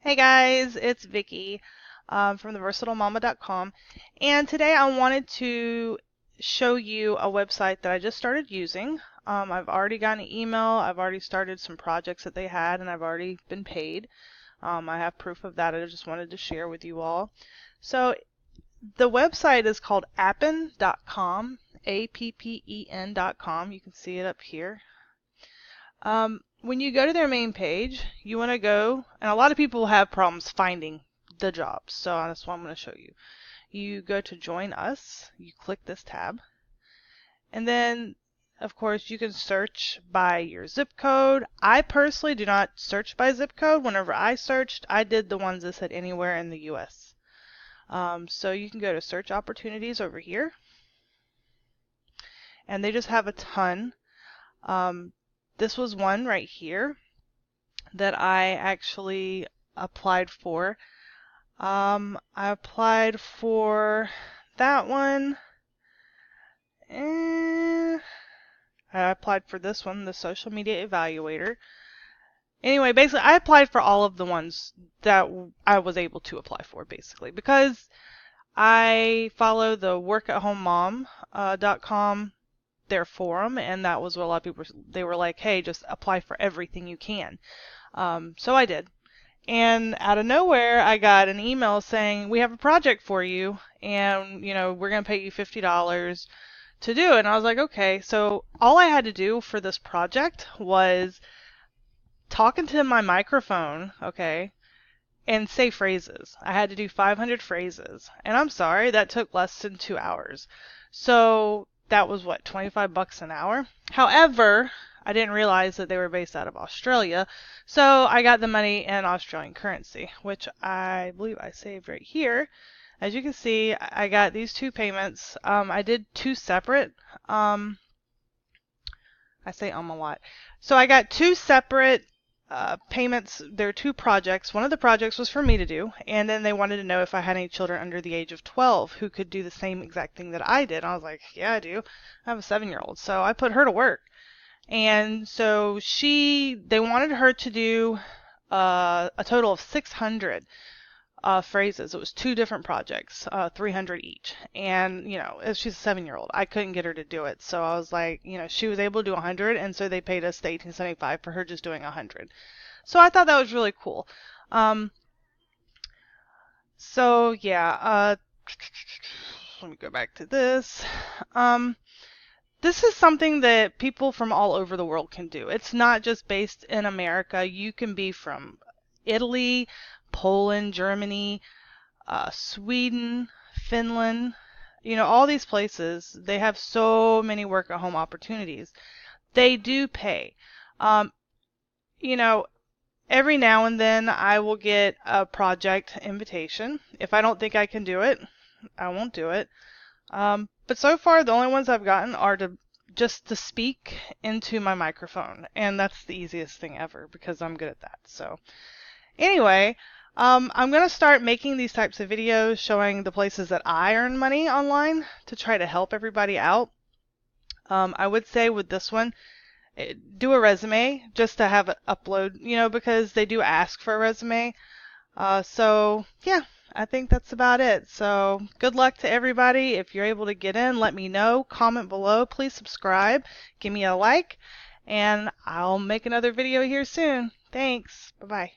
Hey guys, it's Vicky from theversatilemama.com, and today I wanted to show you a website that I just started using. I've already gotten an email, I've already started some projects that they had, and I've already been paid. I have proof of that. I just wanted to share with you all. So the website is called appen.com, appen.com. You can see it up here. When you go to their main page, you want to go, and a lot of people have problems finding the jobs, so that's what I'm going to show you. You go to Join Us, you click this tab, and then, of course, you can search by your zip code. I personally do not search by zip code. Whenever I searched, I did the ones that said anywhere in the US. So you can go to Search Opportunities over here, and they just have a ton. This was one right here that I actually applied for. I applied for that one, and I applied for this one, the social media evaluator. Anyway, basically, I applied for all of the ones that I was able to apply for, basically, because I follow the workathomemom.com, their forum, and that was what a lot of people, they were like, hey, just apply for everything you can. So I did. And out of nowhere, I got an email saying, we have a project for you, and, we're going to pay you $50 to do it. And I was like, okay. So all I had to do for this project was talk into my microphone, okay, and say phrases. I had to do 500 phrases. And I'm sorry, that took less than 2 hours. So that was what, $25 an hour? However, I didn't realize that they were based out of Australia, so I got the money in Australian currency, which I believe I saved right here. As you can see, I got these two payments. I did two separate. I say a lot. So I got two separate payments. There are two projects. One of the projects was for me to do, and then they wanted to know if I had any children under the age of 12 who could do the same exact thing that I did. And I was like, yeah, I do. I have a 7-year-old, so I put her to work. And so they wanted her to do a total of 600 phrases. It was two different projects, 300 each. And, she's a 7-year-old. I couldn't get her to do it. So I was like, she was able to do 100, and so they paid us the $18.75 for her just doing 100. So I thought that was really cool. So yeah, let me go back to this. This is something that people from all over the world can do. It's not just based in America. You can be from Italy, Poland, Germany, Sweden, Finland, all these places. They have so many work at home opportunities. They do pay. You know, every now and then I will get a project invitation. If I don't think I can do it, I won't do it. But so far, the only ones I've gotten are just to speak into my microphone, and that's the easiest thing ever because I'm good at that. So anyway, I'm going to start making these types of videos showing the places that I earn money online to try to help everybody out. I would say with this one, do a resume just to have it upload, because they do ask for a resume. So yeah, I think that's about it. So good luck to everybody. If you're able to get in, let me know. Comment below. Please subscribe. Give me a like. And I'll make another video here soon. Thanks. Bye-bye.